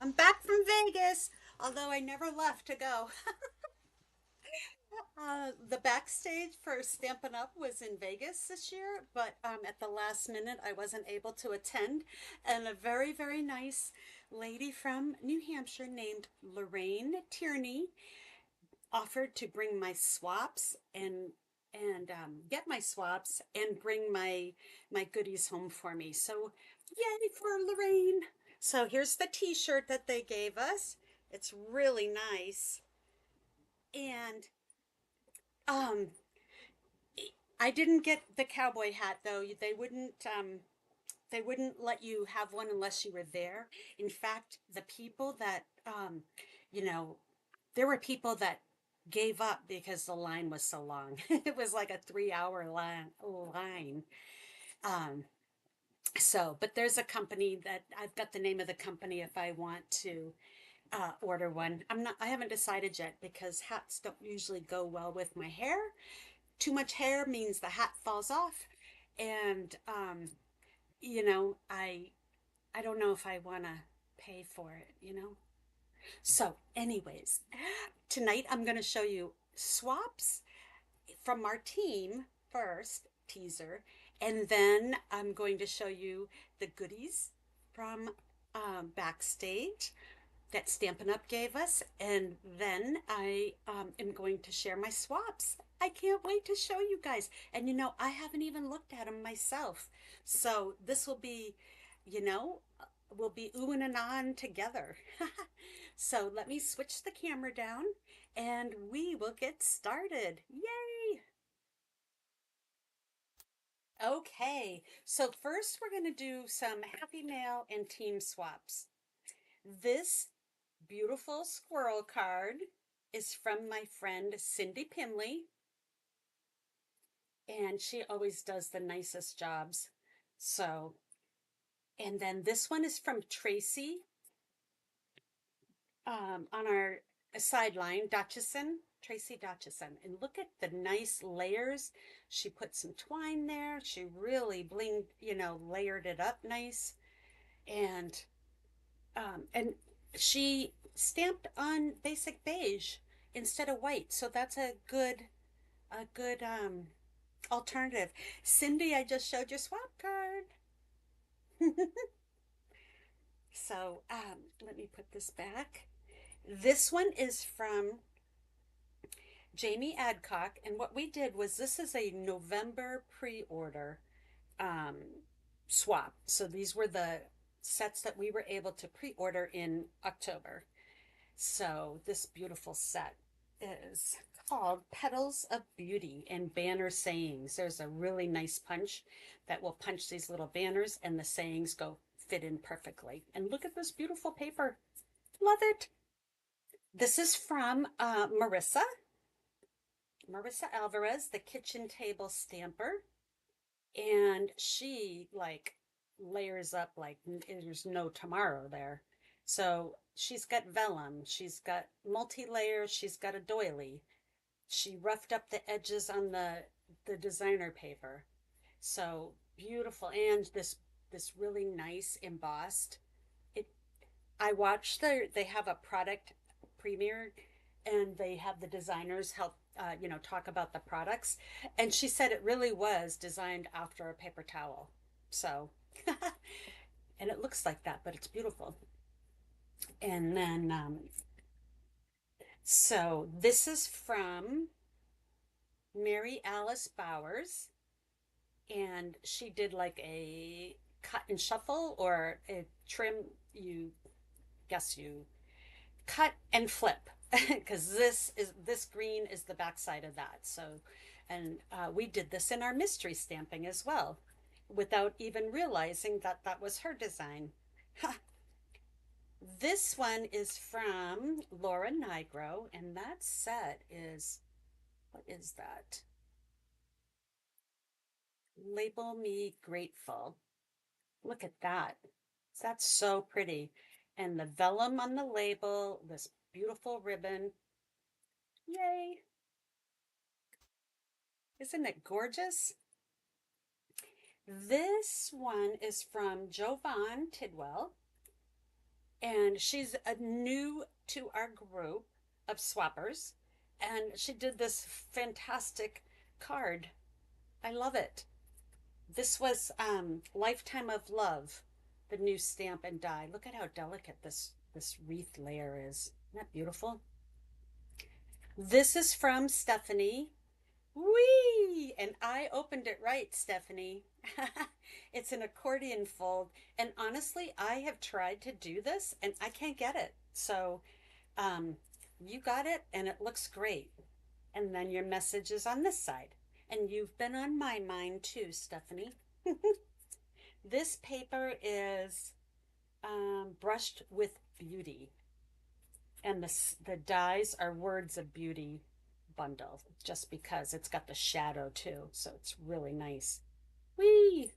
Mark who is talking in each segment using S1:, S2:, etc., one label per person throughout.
S1: I'm back from Vegas, although I never left to go. The backstage for Stampin' Up was in Vegas this year, but at the last minute I wasn't able to attend. And a very, very nice lady from New Hampshire named Lorraine Tierney offered to bring my swaps and get my swaps and bring my goodies home for me. So yay for Lorraine. So here's the t-shirt that they gave us. It's really nice. And um I didn't get the cowboy hat though. They wouldn't let you have one unless you were there. In fact, the people that you know, there were people that gave up because the line was so long. It was like a 3 hour line. Um, but there's a company that I've got the name of the company if I want to order one. I haven't decided yet because hats don't usually go well with my hair. Too much hair means the hat falls off. And, I don't know if I want to pay for it. So, anyways, tonight I'm going to show you swaps from our team first, teaser, and then I'm going to show you the goodies from backstage that Stampin' Up gave us, and then I am going to share my swaps. I can't wait to show you guys. And I haven't even looked at them myself. So this will be, you know, we'll be oohing and ahhing together. So let me switch the camera down and we will get started. Yay! Okay, so first we're going to do some Happy Mail and team swaps. This beautiful squirrel card is from my friend Cindy Pimley, and she always does the nicest jobs. So, and then this one is from Tracy on our sideline, Tracy Dutchison. And look at the nice layers. She put some twine there. She really layered it up nice. And she stamped on basic beige instead of white. So that's a good alternative. Cindy, I just showed your swap card. So let me put this back. This one is from Jamie Adcock, and what we did was this is a November pre-order um, swap. So these were the sets that we were able to pre-order in October. So this beautiful set is called Petals of Beauty and Banner Sayings. There's a really nice punch that will punch these little banners and the sayings go fit in perfectly. And look at this beautiful paper. Love it. This is from Marissa Alvarez, the kitchen table stamper. And she like layers up like there's no tomorrow there. So she's got vellum, she's got multi-layers, she's got a doily. She roughed up the edges on the designer paper. So beautiful, and this really nice embossed. It I watched they have a product premiere and they have the designers help talk about the products, and she said it really was designed after a paper towel. So and it looks like that, but it's beautiful. And then so this is from Mary Alice Bowers, and she did like a cut and shuffle or a trim. You guess you cut and flip because this green is the backside of that. So, and we did this in our mystery stamping as well, without even realizing that that was her design. This one is from Laura Nigro, and that set is, what is that? Label Me Grateful. Look at that. That's so pretty. And the vellum on the label, this beautiful ribbon. Yay. Isn't it gorgeous? This one is from Jovan Tidwell, And she's a new to our group of swappers. And she did this fantastic card. I love it. This was Lifetime of Love, the new stamp and die. Look at how delicate this wreath layer is. Isn't that beautiful? This is from Stephanie. Whee! And I opened it right, Stephanie. It's an accordion fold. And honestly, I have tried to do this and I can't get it. So um, you got it and it looks great. And then your message is on this side. And you've been on my mind too, Stephanie. This paper is brushed with beauty. And the dies are words of beauty bundle just because it's got the shadow too. So it's really nice. Whee!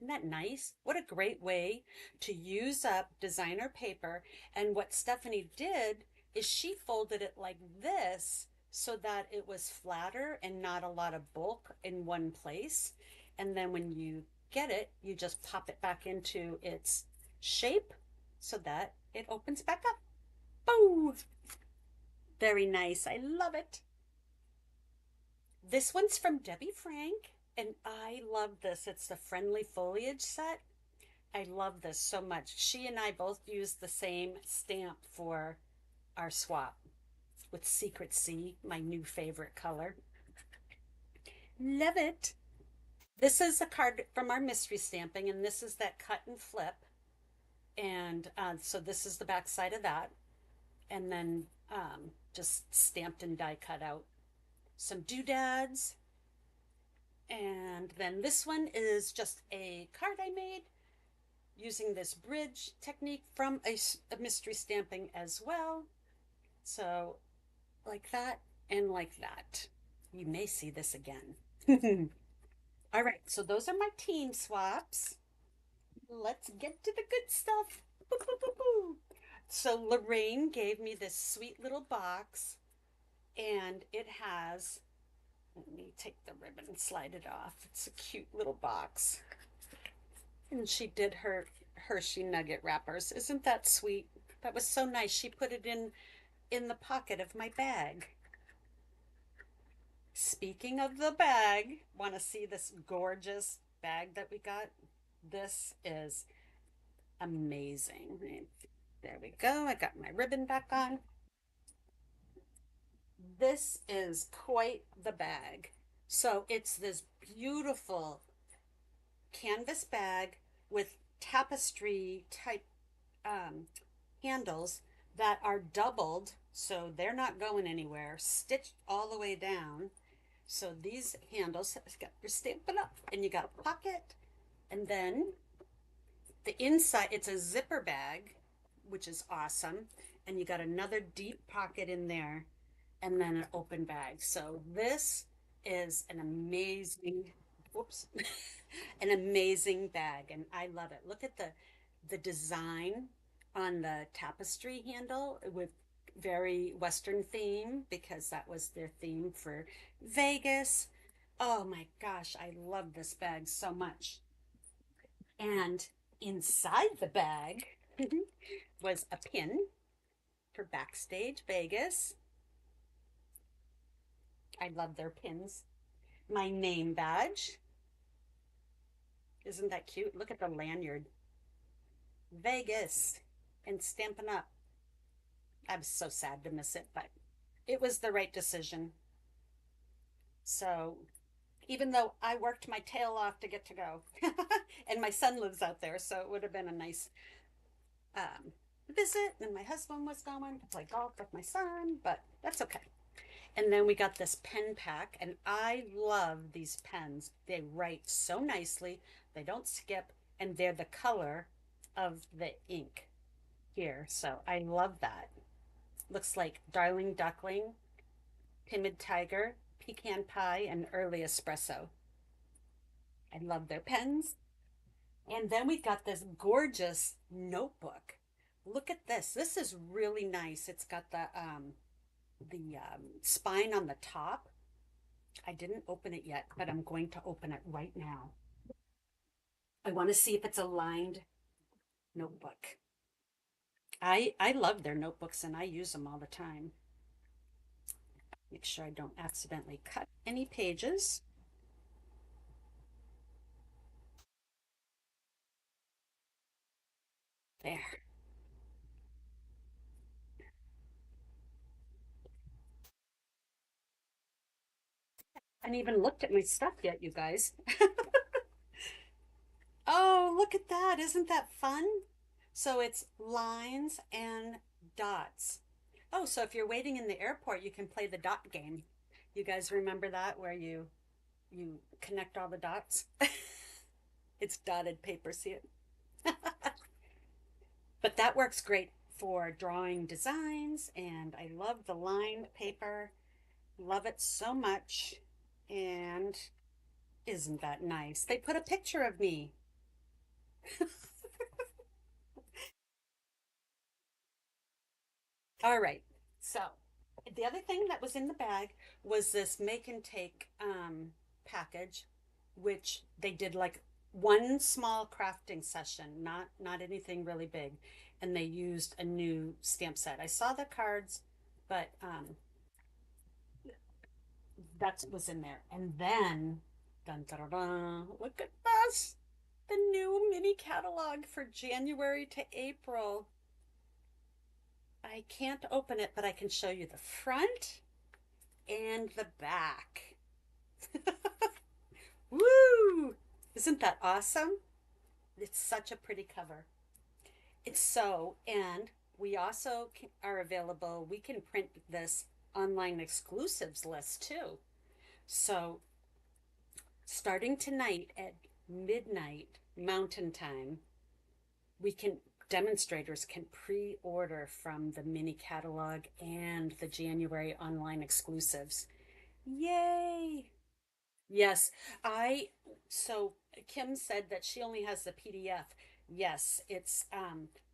S1: Isn't that nice? What a great way to use up designer paper. And what Stephanie did is she folded it like this so that it was flatter and not a lot of bulk in one place. And then when you get it, you just pop it back into its shape so that it opens back up. Boom! Very nice. I love it. This one's from Debbie Frank, and I love this. It's the Friendly Foliage set. I love this so much. She and I both use the same stamp for our swap with Secret Sea, my new favorite color. Love it. This is a card from our mystery stamping, and this is that cut and flip. And so this is the back side of that. And then just stamped and die cut out. Some doodads. And then this one is just a card I made using this bridge technique from a mystery stamping as well. So like that and like that. You may see this again. All right, so those are my team swaps. Let's get to the good stuff. Boo, boo, boo, boo. So Lorraine gave me this sweet little box, and it has, let me take the ribbon and slide it off. It's a cute little box. And she did her Hershey nugget wrappers. Isn't that sweet? That was so nice. She put it in the pocket of my bag. Speaking of the bag, want to see this gorgeous bag that we got? This is amazing. There we go. I got my ribbon back on. This is quite the bag. So it's this beautiful canvas bag with tapestry type um, handles that are doubled, so they're not going anywhere, stitched all the way down. So these handles got your Stampin' Up, and you got a pocket, and then the inside, it's a zipper bag, which is awesome, and you got another deep pocket in there, and then an open bag. So this is an amazing, whoops, an amazing bag, and I love it. Look at the design on the tapestry handle with very Western theme because that was their theme for Vegas. Oh my gosh, I love this bag so much. And inside the bag was a pin for BackStage Vegas. I love their pins. My name badge. Isn't that cute? Look at the lanyard. Vegas and Stampin' Up. I'm so sad to miss it, but it was the right decision. So even though I worked my tail off to get to go, and my son lives out there, so it would have been a nice um, visit. And my husband was going to play golf with my son, but that's okay. And then we got this pen pack, and I love these pens. They write so nicely, they don't skip, and they're the color of the ink here. So I love that. Looks like Darling Duckling, Timid Tiger, Pecan Pie, and Early Espresso. I love their pens. And then we got this gorgeous notebook. Look at this. This is really nice. It's got the spine on the top. I didn't open it yet, but I'm going to open it right now. I want to see if it's a lined notebook. I love their notebooks and I use them all the time. Make sure I don't accidentally cut any pages. There. I haven't even looked at my stuff yet, you guys. Oh, look at that. Isn't that fun? So it's lines and dots. Oh, so if you're waiting in the airport, you can play the dot game. You guys remember that where you connect all the dots? It's dotted paper, see it? But that works great for drawing designs, and I love the lined paper. Love it so much. And isn't that nice? They put a picture of me. All right. So the other thing that was in the bag was this make and take package, which they did like one small crafting session, not anything really big, and they used a new stamp set. I saw the cards, but that was in there. And then, dun, dun, dun, dun, look at this, the new mini catalog for January to April. I can't open it, but I can show you the front and the back. Woo! Isn't that awesome? It's such a pretty cover. It's so, and we also are available. We can print this online exclusives list too. So, starting tonight at midnight Mountain Time, we can demonstrators can pre-order from the mini catalog and the January online exclusives. Yay! Yes, I so Kim said that she only has the PDF. Yes, it's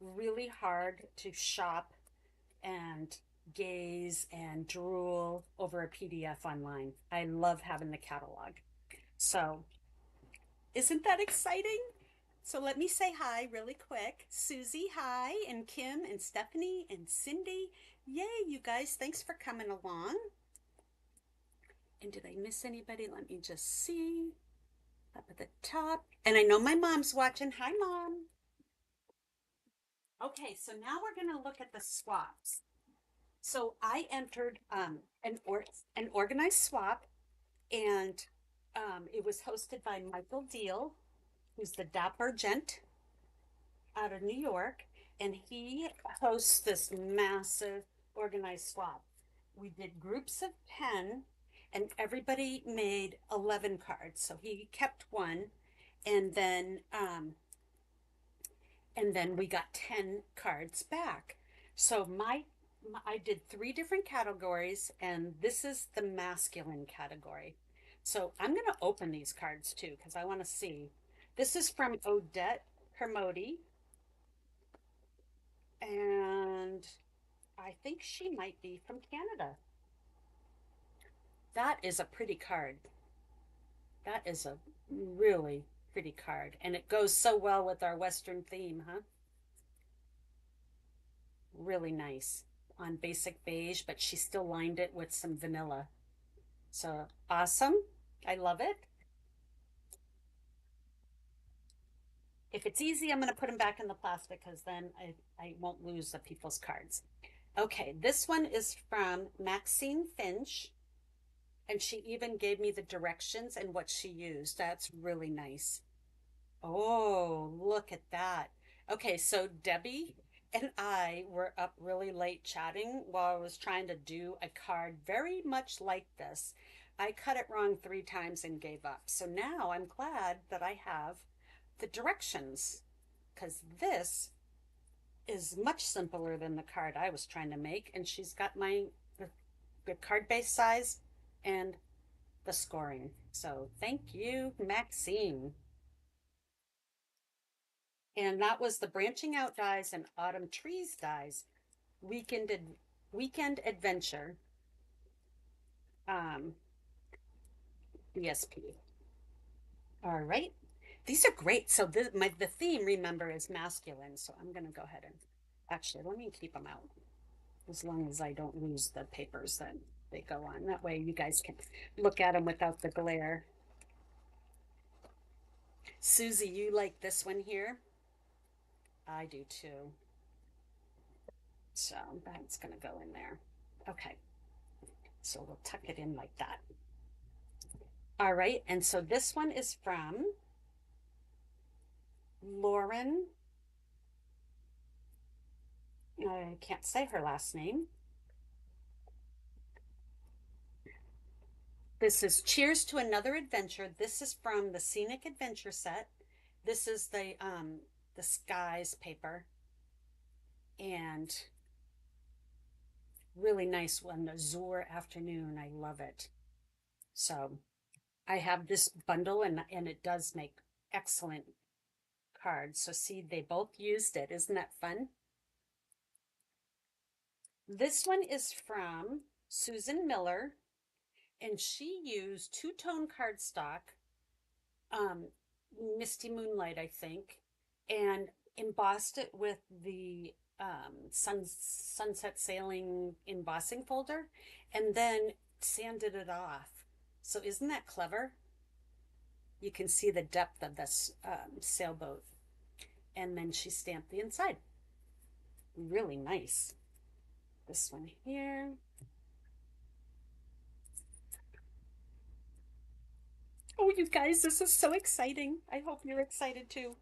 S1: really hard to shop and gaze and drool over a PDF online. I love having the catalog. So, isn't that exciting? So let me say hi really quick. Susie, hi, and Kim and Stephanie and Cindy. Yay, you guys, thanks for coming along. And did I miss anybody? Let me just see. Up at the top. And I know my mom's watching. Hi, Mom. Okay, so now we're going to look at the swaps. So I entered an organized swap, and it was hosted by Michael Deal, who's the dapper gent out of New York, and he hosts this massive organized swap. We did groups of 10, and everybody made 11 cards. So he kept one, and then we got 10 cards back. So I did three different categories, and this is the masculine category. So I'm going to open these cards too because I want to see. This is from Odette Hermodi, and I think she might be from Canada. That is a pretty card. That is a really pretty card, and it goes so well with our Western theme, huh? Really nice on basic beige, but she still lined it with some vanilla. So awesome. I love it. If it's easy, I'm going to put them back in the plastic because then I won't lose the people's cards. Okay, this one is from Maxine Finch, and she even gave me the directions and what she used. That's really nice. Oh, look at that. Okay, so Debbie and I were up really late chatting while I was trying to do a card very much like this. I cut it wrong three times and gave up. So now I'm glad that I have the directions because this is much simpler than the card I was trying to make. And she's got the card base size and the scoring. So thank you, Maxine. And that was the branching out dies and autumn trees dies weekend weekend adventure um ESP. All right, these are great. So the theme, remember, is masculine, so I'm going to go ahead and Actually, let me keep them out as long as I don't lose the papers that they go on. That way you guys can look at them without the glare. Susie, you like this one here? I do too. So that's going to go in there. Okay. So we'll tuck it in like that. All right. And so this one is from Lauren. I can't say her last name. This is Cheers to Another Adventure. This is from the Scenic Adventure set. This is the skies paper, and really nice one, azure afternoon. I love it. So I have this bundle, and it does make excellent cards. So see, they both used it. Isn't that fun? This one is from Susan Miller, and she used two-tone cardstock, um, Misty Moonlight, I think, and embossed it with the sunset sailing embossing folder, and then sanded it off. So isn't that clever? You can see the depth of this sailboat, and then she stamped the inside. Really nice. This one here. Oh, you guys, this is so exciting. I hope you're excited too.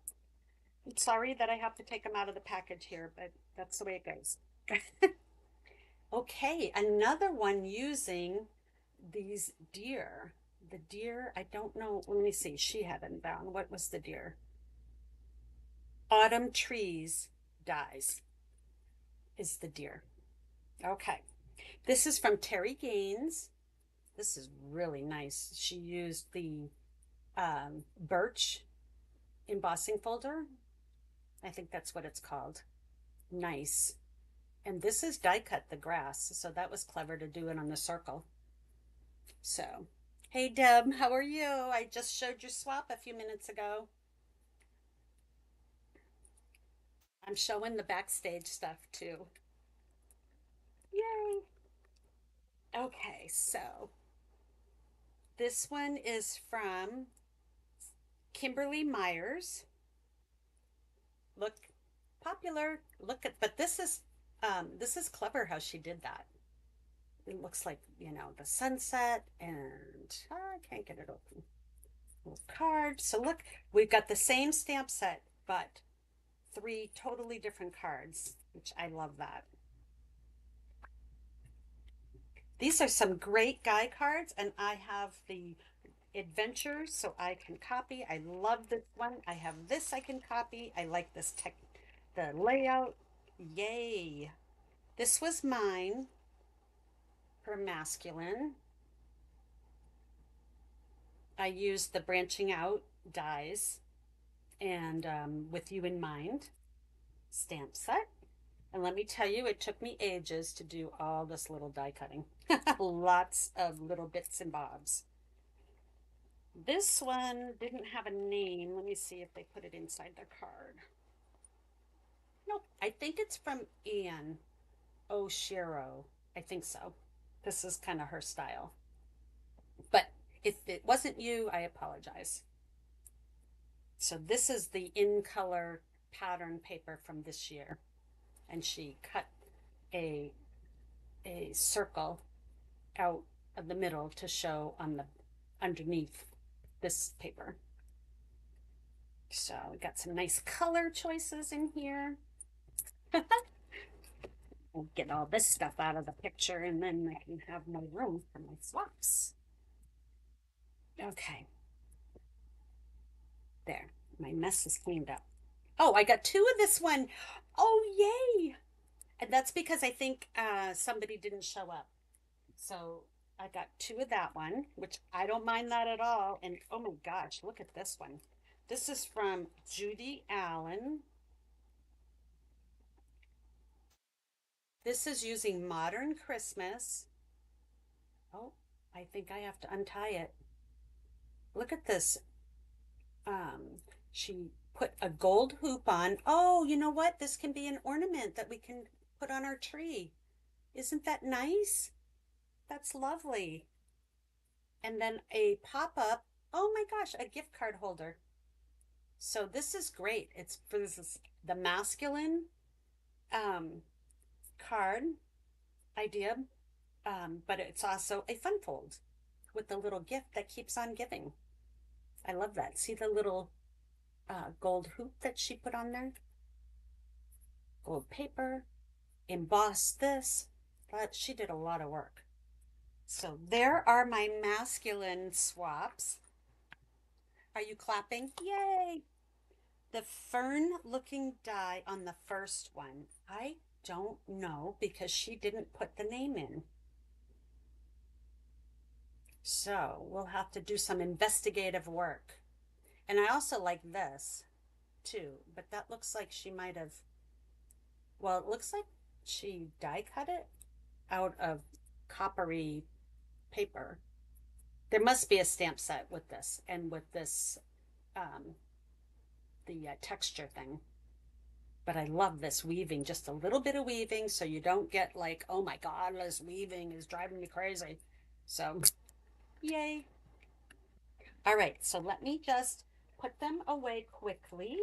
S1: I'm sorry that I have to take them out of the package here, but that's the way it goes. Okay, another one using these deer. The deer, I don't know. Let me see. She had them down. What was the deer? Autumn trees dies is the deer. Okay. This is from Terry Gaines. This is really nice. She used the birch embossing folder. I think that's what it's called. Nice. And this is die cut the grass, so that was clever to do it on the circle. So, hey Deb, how are you? I just showed your swap a few minutes ago. I'm showing the backstage stuff too. Yay. Okay, so this one is from Kimberly Myers. Look, popular. Look at, but this is clever how she did that. It looks like, the sunset, and I can't get it open. Little card. So look, we've got the same stamp set, but three totally different cards, which I love that. These are some great guy cards, and I have the adventures so I can copy. I love this one. I have this I can copy. I like this the layout. Yay. This was mine for masculine. I used the branching out dies and with you in mind stamp set. And let me tell you, it took me ages to do all this little die cutting. Lots of little bits and bobs. This one didn't have a name. Let me see if they put it inside the card. Nope, I think it's from Anne O'Shero. I think so. This is kind of her style. But if it wasn't you, I apologize. So this is the in color pattern paper from this year. And she cut a a circle out of the middle to show on the underneath this paper. So we got some nice color choices in here. I'll get all this stuff out of the picture, and then I can have more room for my swaps. Okay. There. My mess is cleaned up. Oh, I got two of this one. Oh, yay. And that's because I think somebody didn't show up. So I got two of that one, which I don't mind that at all. And oh my gosh, look at this one. This is from Judy Allen. This is using Modern Christmas. Oh, I think I have to untie it. Look at this Um, she put a gold hoop on. Oh, you know what? This can be an ornament that we can put on our tree. Isn't that nice? That's lovely. And then a pop-up. Oh my gosh, a gift card holder. So this is great. It's for this is the masculine um, card idea, but it's also a fun fold with the little gift that keeps on giving. I love that. See the little gold hoop that she put on there? Gold paper, embossed this. But she did a lot of work. So there are my masculine swaps. Are you clapping? Yay! The fern looking die on the first one. I don't know because she didn't put the name in. So we'll have to do some investigative work. And I also like this too, but that looks like she might have, well, it looks like she die cut it out of coppery paper. There must be a stamp set with this and with this, um, the texture thing. But I love this weaving, just a little bit of weaving so you don't get like, oh my God, this weaving is driving me crazy. So, yay. All right, so let me just put them away quickly.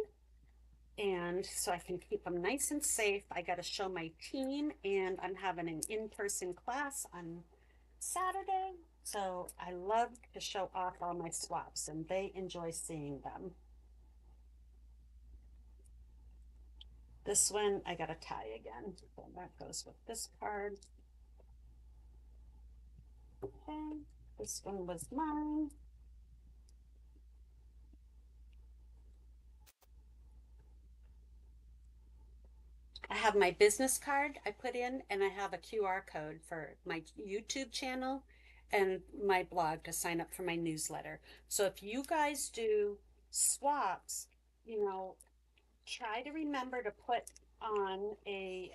S1: And so I can keep them nice and safe. I got to show my team, and I'm having an in-person class on Saturday. So I love to show off all my swaps, and they enjoy seeing them. This one I got to tie again. So that goes with this card. Okay, this one was mine. I have my business card I put in, and I have a QR code for my YouTube channel and my blog to sign up for my newsletter. So if you guys do swaps, you know, try to remember to put on a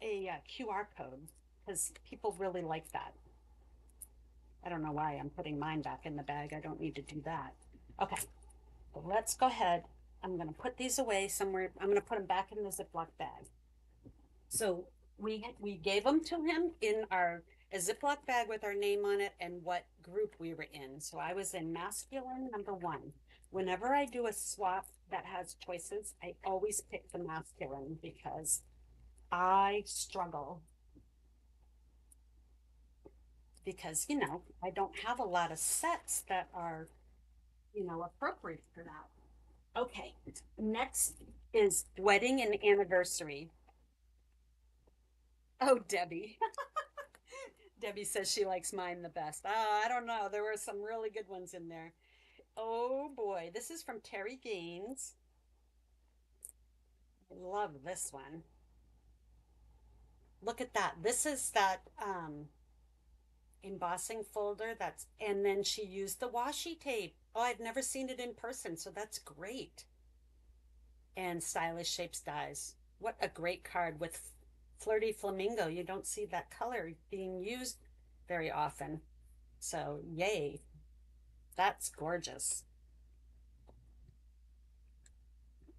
S1: QR code because people really like that. I don't know why I'm putting mine back in the bag. I don't need to do that. Okay, so let's go ahead. I'm going to put these away somewhere. I'm going to put them back in the Ziploc bag. So we gave them to him in our a Ziploc bag with our name on it and what group we were in. So I was in masculine number one. Whenever I do a swap that has choices, I always pick the masculine because I struggle because I don't have a lot of sets that are appropriate for that. Okay, next is wedding and anniversary. Oh, Debbie. Debbie says she likes mine the best. I don't know. There were some really good ones in there. Oh boy, this is from Terry Gaines. I love this one. Look at that. This is that embossing folder and then she used the washi tape. Oh, I've never seen it in person, so that's great. And stylish shapes dies. What a great card with flirty flamingo. You don't see that color being used very often. So, yay. That's gorgeous.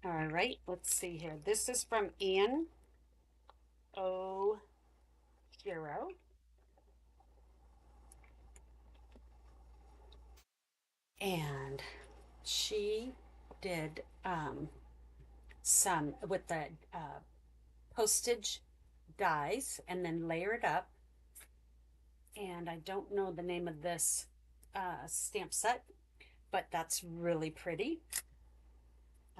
S1: All right, let's see here. This is from Anne O. Hero. And she did some with the postage dies and then layered up. And I don't know the name of this stamp set, but that's really pretty.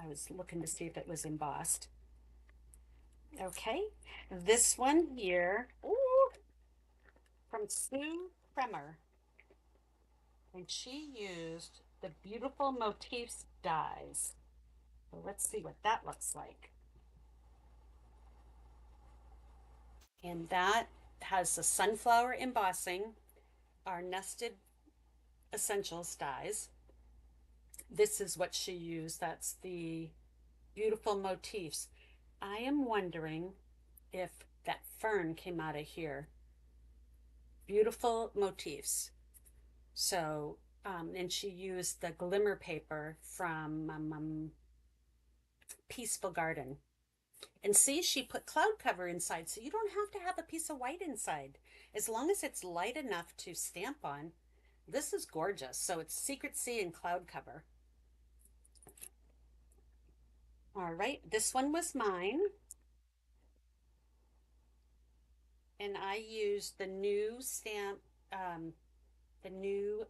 S1: I was looking to see if it was embossed. Okay, this one here, ooh, from Sue Kremer. And she used the Beautiful Motifs dies. So let's see what that looks like. And that has the sunflower embossing, our nested essentials dies. This is what she used. That's the Beautiful Motifs. I am wondering if that fern came out of here. Beautiful Motifs. So And she used the glimmer paper from Peaceful Garden. And see, she put cloud cover inside, so you don't have to have a piece of white inside. As long as it's light enough to stamp on, this is gorgeous. So it's Secret Sea and cloud cover. All right, this one was mine. And I used the new stamp, um, the new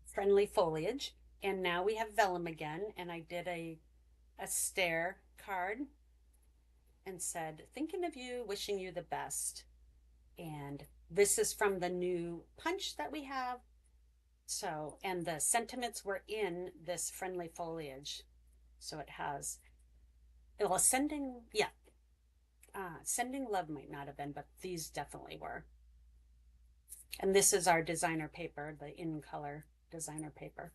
S1: friendly foliage. And now we have vellum again. And I did a stare card and said, thinking of you, wishing you the best. And this is from the new punch that we have. So, and the sentiments were in this friendly foliage. So it has, well, sending, yeah, sending love might not have been, but these definitely were. And this is our designer paper, the in color designer paper.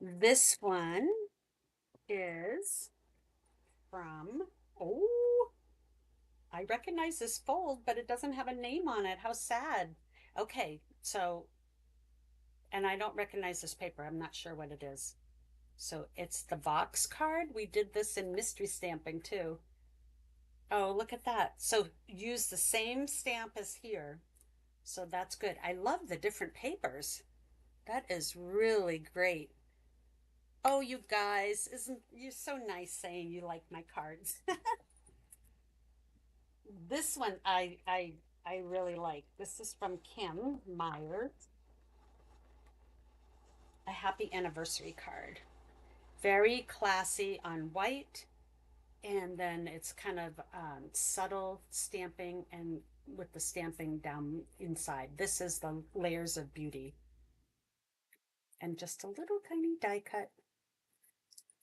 S1: This one is from, oh, I recognize this fold, but it doesn't have a name on it. How sad. Okay, so, and I don't recognize this paper. I'm not sure what it is. So it's the box card. We did this in mystery stamping too. Oh, look at that. So use the same stamp as here. So that's good. I love the different papers. That is really great. Oh, you guys, isn't you so nice saying you like my cards? This one I really like. This is from Kim Meyer, a happy anniversary card. Very classy on white, and then it's kind of subtle stamping and with the stamping down inside. This is the layers of beauty and just a little tiny die cut.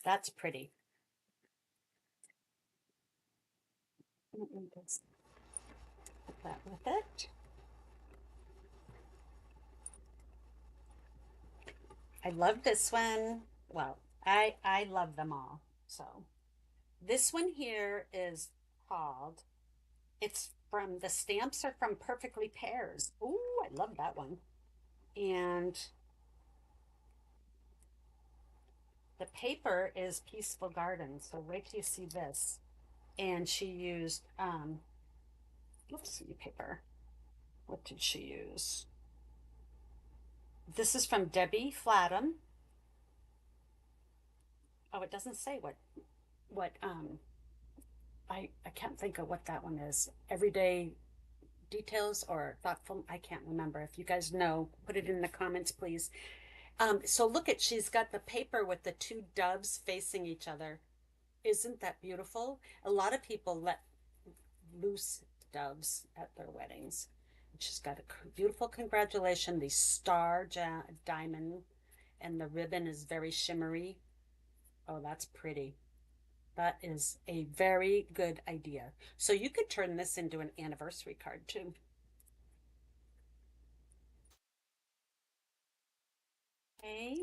S1: That's pretty. Let me just put that with it. I love this one. Well, I love them all. So this one here is called, it's from, the stamps are from Perfectly Pairs. Ooh, I love that one. And the paper is Peaceful Garden. So wait till you see this. And she used, let's see, paper. What did she use? This is from Debbie Flatham. Oh, it doesn't say what I can't think of what that one is. Everyday details or thoughtful. I can't remember. If you guys know, put it in the comments, please. So look at, she's got the paper with the two doves facing each other. Isn't that beautiful? A lot of people let loose doves at their weddings. She's got a beautiful congratulation, the star diamond, and the ribbon is very shimmery. Oh, that's pretty. That is a very good idea. So you could turn this into an anniversary card too. Okay.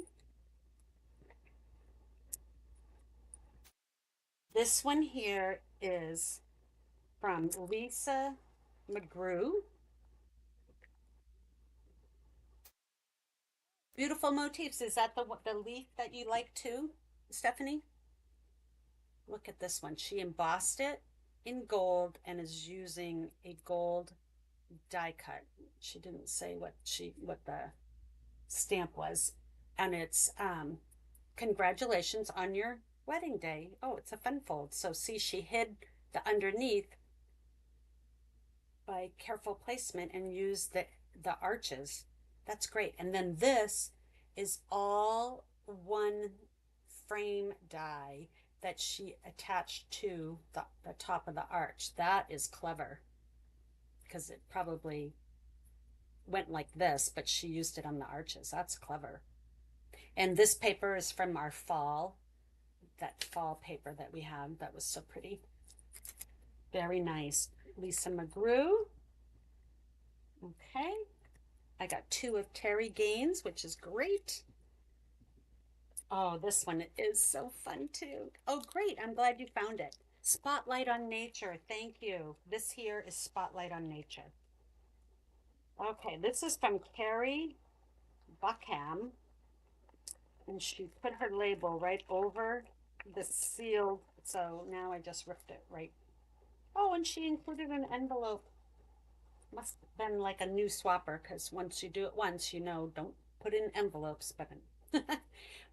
S1: This one here is from Lisa McGrew. Beautiful motifs. Is that the leaf that you like too, Stephanie? Look at this one. She embossed it in gold and is using a gold die cut. She didn't say what the stamp was. And it's congratulations on your wedding day. Oh, it's a fun fold. So see, she hid the underneath by careful placement and used the arches. That's great. And then this is all one frame die that she attached to the top of the arch. That is clever because it probably went like this, but she used it on the arches. That's clever. And this paper is from our fall, that fall paper that we have. That was so pretty. Very nice. Lisa McGrew. Okay. I got two of Terry Gaines, which is great. Oh, this one is so fun too. Oh, great. I'm glad you found it. Spotlight on Nature. Thank you. This here is Spotlight on Nature. Okay, this is from Carrie Buckham, and she put her label right over the seal. So now I just ripped it right. Oh, and she included an envelope. Must have been like a new swapper because once you do it once, you know, don't put in envelopes. But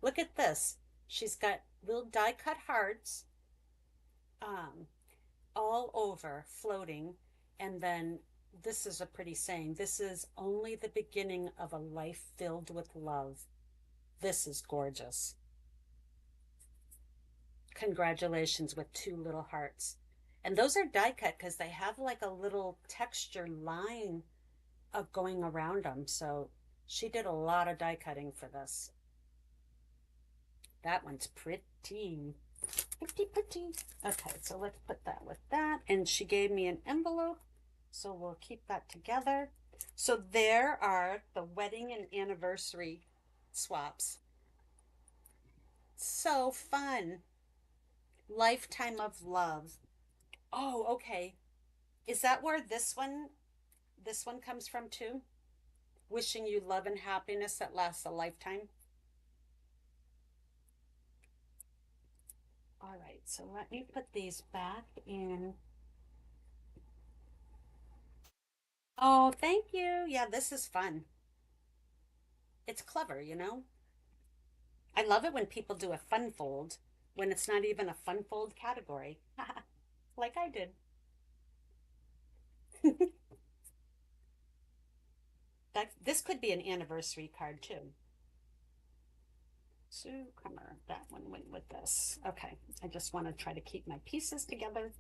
S1: look at this. She's got little die cut hearts um, all over floating. And then this is a pretty saying. This is only the beginning of a life filled with love. This is gorgeous. Congratulations with two little hearts. And those are die cut because they have like a little texture line of going around them. So she did a lot of die cutting for this. That one's pretty. Pretty, pretty. Okay, so let's put that with that. And she gave me an envelope, so we'll keep that together. So there are the wedding and anniversary swaps. So fun. Lifetime of love. Oh, okay. Is that where this one comes from too? Wishing you love and happiness that lasts a lifetime. All right, so let me put these back in. Oh, thank you. Yeah, this is fun. It's clever, you know? I love it when people do a fun fold when it's not even a fun fold category, like I did. This could be an anniversary card too. Sue Crummer, that one went with this. Okay, I just want to try to keep my pieces together.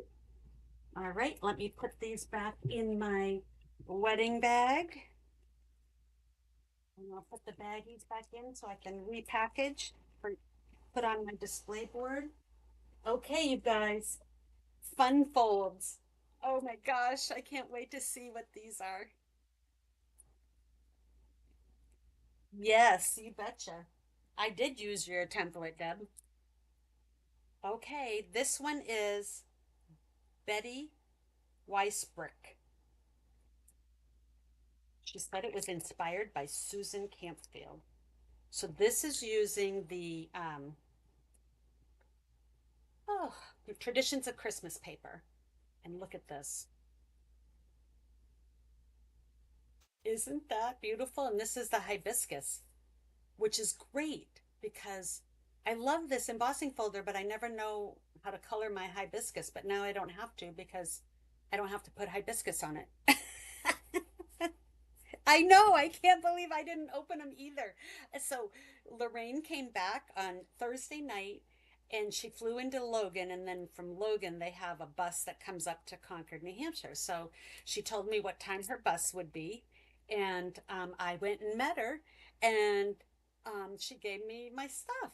S1: All right, let me put these back in my wedding bag. And I'll put the baggies back in so I can repackage for put on my display board. Okay, you guys, fun folds. Oh my gosh, I can't wait to see what these are. Yes, you betcha. I did use your template, Deb. Okay, this one is Betty Weisbrick. She said it was inspired by Susan Campfield. So this is using the oh, the Traditions of Christmas paper. And look at this. Isn't that beautiful? And this is the hibiscus, which is great because I love this embossing folder, but I never know how to color my hibiscus. But now I don't have to because I don't have to put hibiscus on it. I know. I can't believe I didn't open them either. So Lorraine came back on Thursday night and she flew into Logan. And then from Logan, they have a bus that comes up to Concord, New Hampshire. So she told me what time her bus would be. And I went and met her and she gave me my stuff.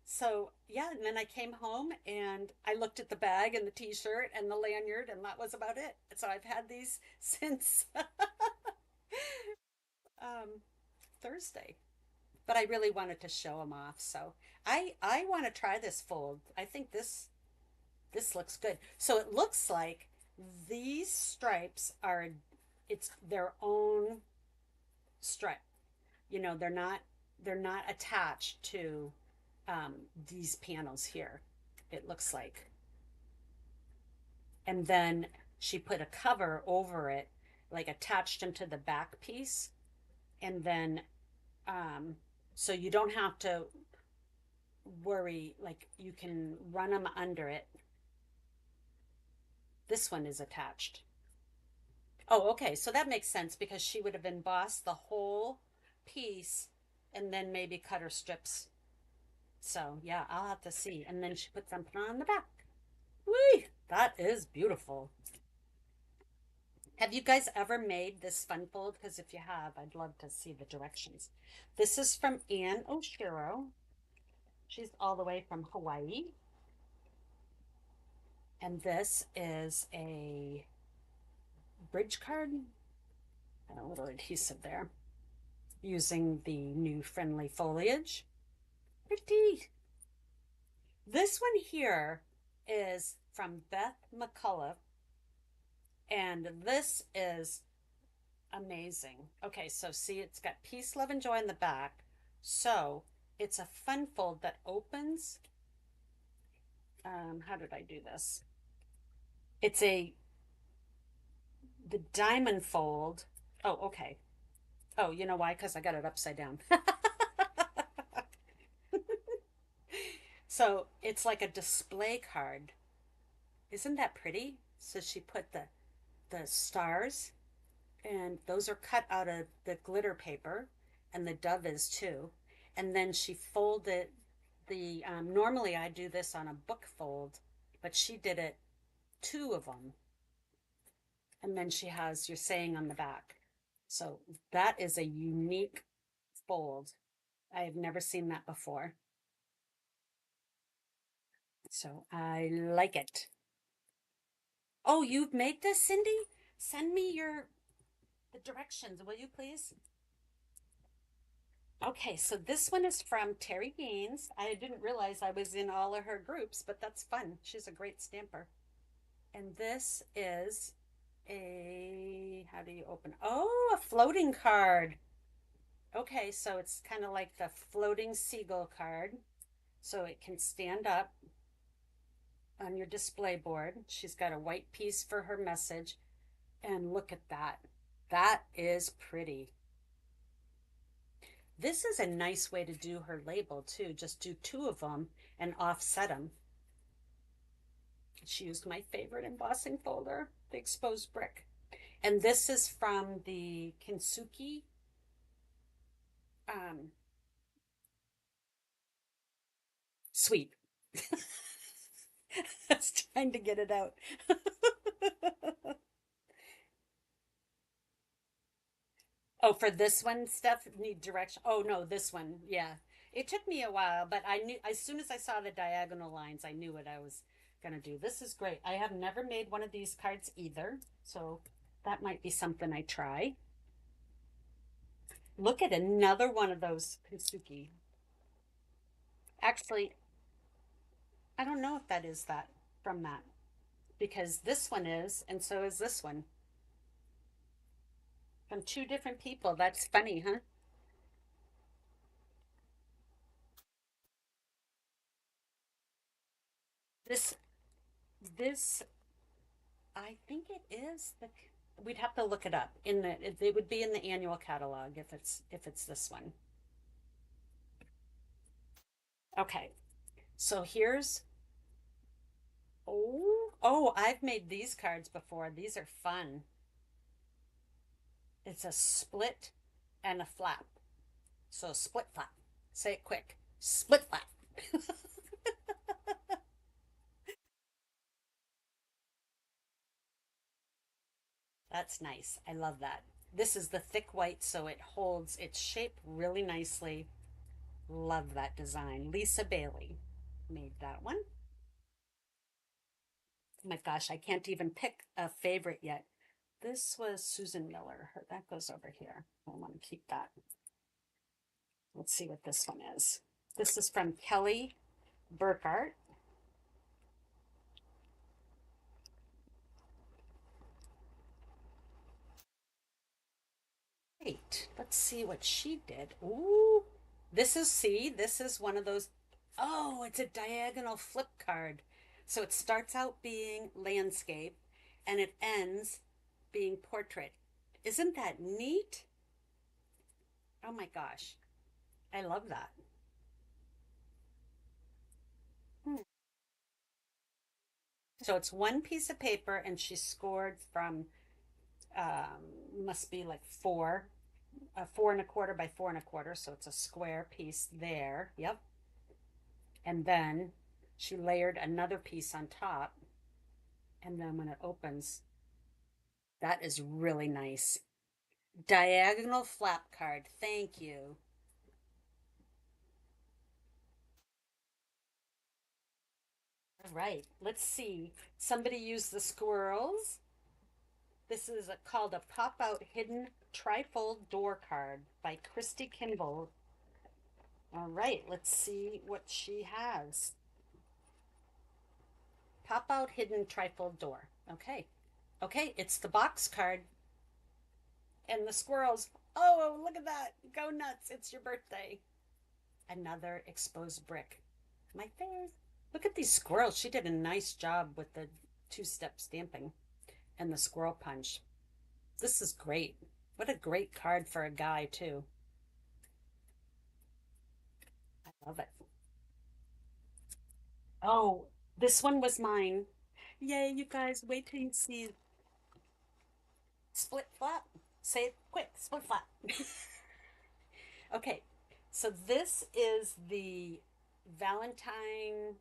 S1: So yeah, and then I came home and I looked at the bag and the t-shirt and the lanyard and that was about it. So I've had these since um, Thursday, but I really wanted to show them off. So I want to try this fold. I think this looks good. So it looks like these stripes are it's their own stripe. You know, they're not attached to these panels here. It looks like, and then she put a cover over it, like attached them to the back piece, and then um, so you don't have to worry, like you can run them under it. This one is attached. Oh, okay. So that makes sense because she would have embossed the whole piece and then maybe cut her strips. So yeah, I'll have to see. And then she put something on the back. Whee! That is beautiful. Have you guys ever made this fun fold? Because if you have, I'd love to see the directions. This is from Anne Oshiro. She's all the way from Hawaii. And this is a bridge card, and a little adhesive there, using the new friendly foliage. Pretty. This one here is from Beth McCullough, and this is Amazing. Okay, so see, it's got peace, love, and joy in the back. So it's a fun fold that opens. How did I do this? It's a the diamond fold. Oh, okay. Oh, you know why? Because I got it upside down. So it's like a display card. Isn't that pretty? So she put the stars, and those are cut out of the glitter paper, and the dove is too. And then she folded the. Normally I do this on a book fold, but she did it two of them, and then she has your saying on the back. So that is a unique fold. I have never seen that before. So I like it. Oh, you've made this, Cindy? Send me your the directions, will you please? Okay, so this one is from Terry Gaines. I didn't realize I was in all of her groups, but that's fun. She's a great stamper. And this is how do you open? Oh, a floating card. Okay, so it's kind of like the floating seagull card. So it can stand up on your display board. She's got a white piece for her message. And look at that. That is pretty. This is a nice way to do her label too. Just do two of them and offset them. She used my favorite embossing folder, the exposed brick. And this is from the Kintsugi. Um, Sweet. I was trying to get it out. Oh, for this one, Steph, need direction. Oh no, this one, yeah. It took me a while, but I knew as soon as I saw the diagonal lines, I knew what I was gonna do. This is great. I have never made one of these cards either, so that might be something I try. Look at another one of those Kintsugi. Actually, I don't know if that is that from that because this one is, and so is this one from two different people. That's funny, huh? This, this, I think it is the. We'd have to look it up. It would be in the annual catalog if it's this one. Okay, so here's. Oh, I've made these cards before. These are fun. It's a split and a flap. So split flap. Say it quick. Split flap. That's nice. I love that. This is the thick white, so it holds its shape really nicely. Love that design. Lisa Bailey made that one. Oh my gosh, I can't even pick a favorite yet. This was Susan Miller. That goes over here. I want to keep that. Let's see what this one is. This is from Kelly Burkhart. Wait, let's see what she did. Ooh, this is one of those. Oh, it's a diagonal flip card. So it starts out being landscape and it ends being portrait. Isn't that neat? Oh my gosh, I love that. Hmm. So it's one piece of paper and she scored from, must be like four and a quarter by four and a quarter. So it's a square piece there. Yep. And then she layered another piece on top. And then when it opens, that is really nice. Diagonal flap card. Thank you. All right, let's see. Somebody used the squirrels. This is called a pop out hidden trifold door card by Christy Kimball. All right, let's see what she has. Pop out hidden trifold door. Okay. Okay, it's the box card. And the squirrels, oh, look at that. Go nuts. It's your birthday. Another exposed brick. My face. Look at these squirrels. She did a nice job with the two-step stamping and the squirrel punch. This is great. What a great card for a guy, too. I love it. Oh, this one was mine. Yay, you guys, wait till you see split flap. Say it quick, split flap. Okay, so this is Valentine,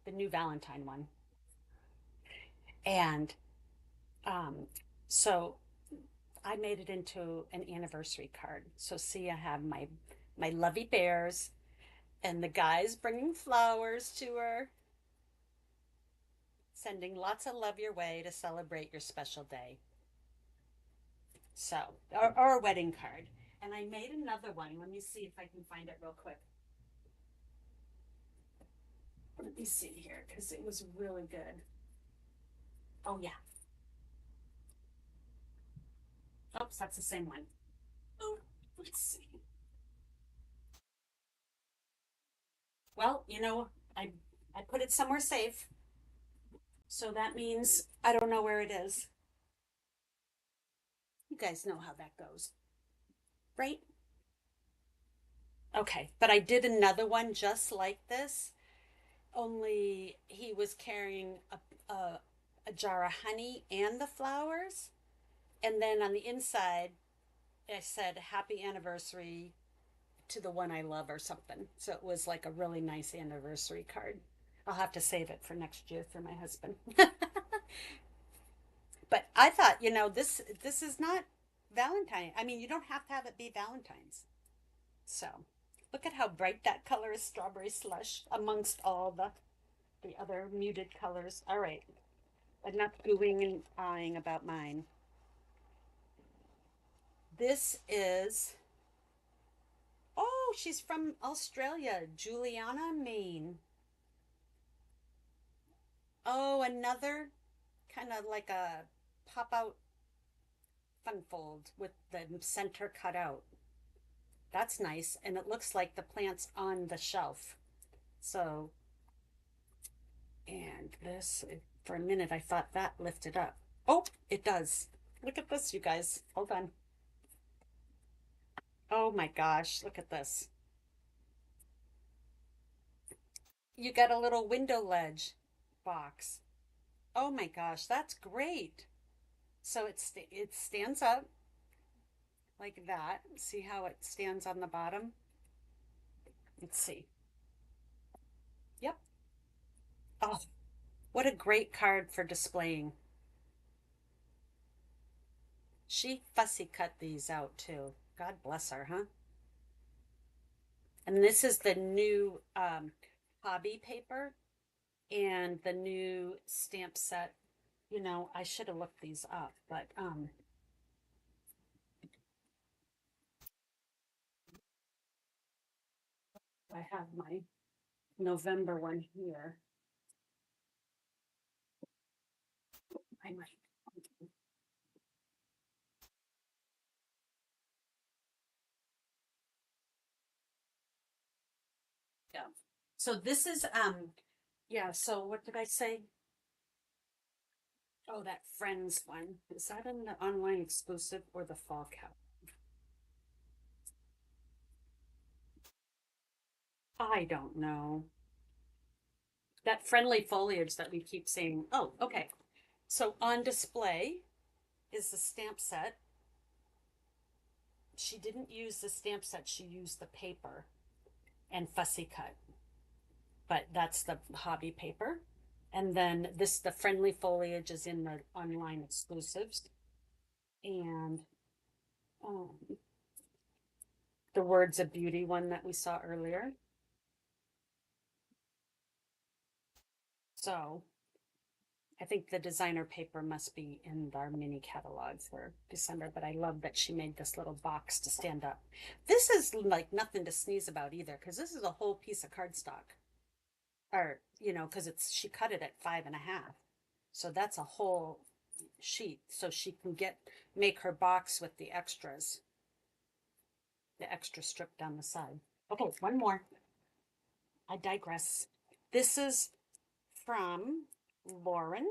S1: the new Valentine one. And um, so I made it into an anniversary card. So see, I have my lovey bears and the guys bringing flowers to her, sending lots of love your way to celebrate your special day. So, or a wedding card. And I made another one. Let me see if I can find it real quick. Let me see here because it was really good. Oh, yeah. Oops, that's the same one. Oh, let's see. Well, I put it somewhere safe. So that means I don't know where it is. You guys know how that goes, right? Okay, but I did another one just like this, only he was carrying a jar of honey and the flowers. And then on the inside, I said, Happy anniversary to the one I love or something. So it was like a really nice anniversary card. I'll have to save it for next year for my husband. But I thought, this is not Valentine. I mean, you don't have to have it be Valentine's. So look at how bright that color is, strawberry slush, amongst all the other muted colors. All right. Enough gooing and eyeing about mine. This is, oh, she's from Australia, Juliana, Maine. Oh, another kind of like a pop out fun fold with the center cut out. That's nice. And it looks like the plant's on the shelf. So, and this, for a minute, I thought that lifted up. Oh, it does. Look at this, you guys. Hold on. Oh my gosh, look at this. You got a little window ledge box. Oh my gosh, that's great. So it stands up like that. See how it stands on the bottom? Let's see. Yep. Oh, what a great card for displaying. She fussy cut these out too. God bless her, huh? And this is the new hobby paper and the new stamp set. I should have looked these up, but I have my November one here. I might. Yeah. So this is yeah, so what did I say? Oh, that Friends one. Is that in the online exclusive or the fall cap? I don't know. That friendly foliage that we keep saying. Oh, okay. So on display is the stamp set. She didn't use the stamp set, she used the paper and fussy cut. But that's the hobby paper. And then the friendly foliage is in the online exclusives. And um, the Words of Beauty one that we saw earlier. So I think the designer paper must be in our mini catalog for December, but I love that she made this little box to stand up. This is like nothing to sneeze about either, because this is a whole piece of cardstock. Or, because she cut it at 5.5. So that's a whole sheet so she can make her box with the extra strip down the side. Okay, one more. I digress. This is from Lauren.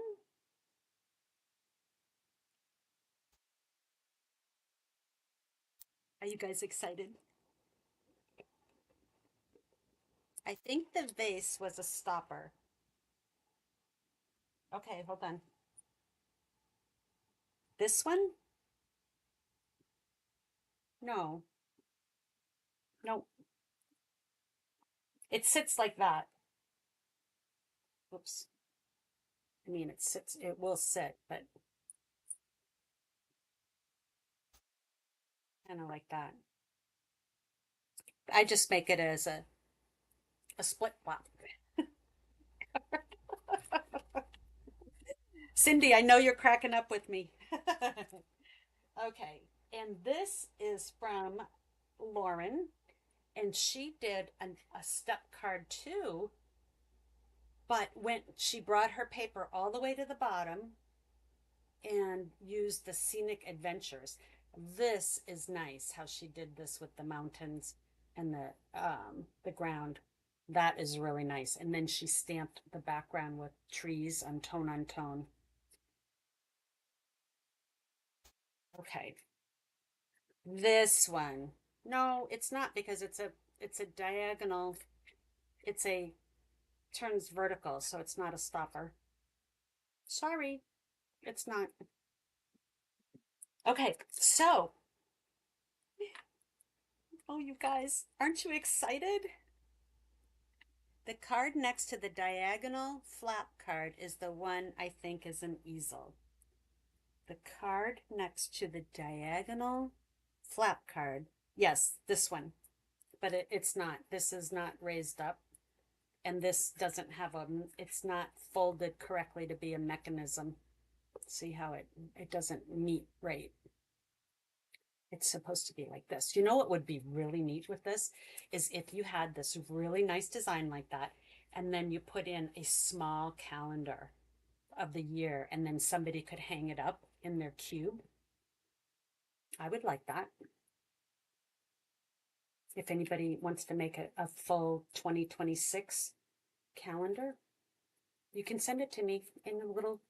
S1: Are you guys excited? I think the vase was a stopper. Okay, hold on. This one? No, no. It sits like that. Oops. I mean, it will sit, but kind of like that. I just make it as a split flop. Cindy, I know you're cracking up with me. Okay, and this is from Lauren, and she did a step card too, but when she brought her paper all the way to the bottom and used the scenic adventures. This is nice how she did this with the mountains and the ground. That is really nice. And then she stamped the background with trees on tone on tone. Okay. This one. No, it's not because it's a diagonal. It's a turns vertical, so it's not a stopper. Sorry, it's not. Okay, so, oh, you guys, aren't you excited? The card next to the diagonal flap card is the one I think is an easel. The card next to the diagonal flap card, yes, this one, but it's not. This is not raised up, and this doesn't have it's not folded correctly to be a mechanism. See how it doesn't meet right. It's supposed to be like this. You know what would be really neat with this is if you had this really nice design like that, and then you put in a small calendar of the year, and then somebody could hang it up in their cube. I would like that. If anybody wants to make a full 2026 calendar, you can send it to me in a little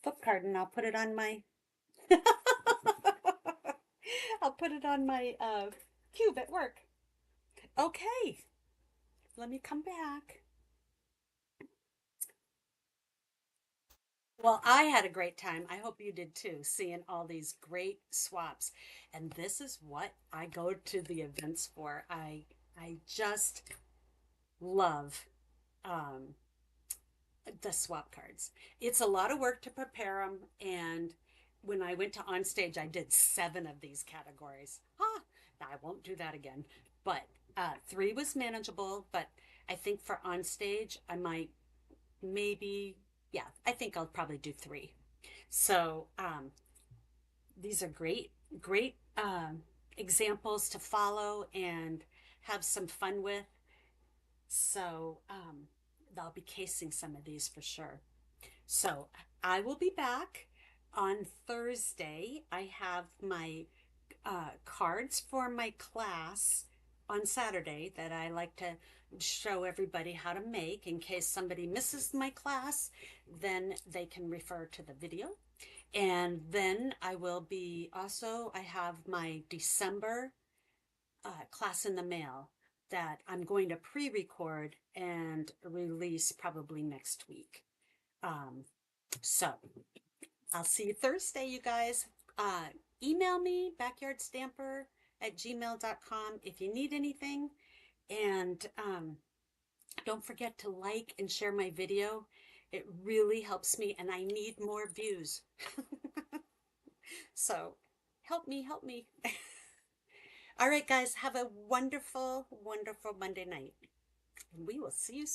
S1: flip card, and I'll put it on my I'll put it on my cube at work. Okay, let me come back. Well, I had a great time. I hope you did too, seeing all these great swaps. And this is what I go to the events for. I just love um, the swap cards. It's a lot of work to prepare them, and when I went to on stage, I did 7 of these categories. I won't do that again. But 3 was manageable. But I think for on stage, I might maybe, yeah, I think I'll probably do 3. So these are great examples to follow and have some fun with. So I'll be casing some of these for sure. So I will be back on Thursday. I have my cards for my class on Saturday that I like to show everybody how to make in case somebody misses my class, then they can refer to the video. And then I will be also, I have my December class in the mail that I'm going to pre record and release probably next week. Um, so I'll see you Thursday, you guys. Uh, Email me, backyardstamper@gmail.com, if you need anything. And don't forget to like and share my video. It really helps me, and I need more views. So help me, help me. All right, guys, have a wonderful, wonderful Monday night. And we will see you soon.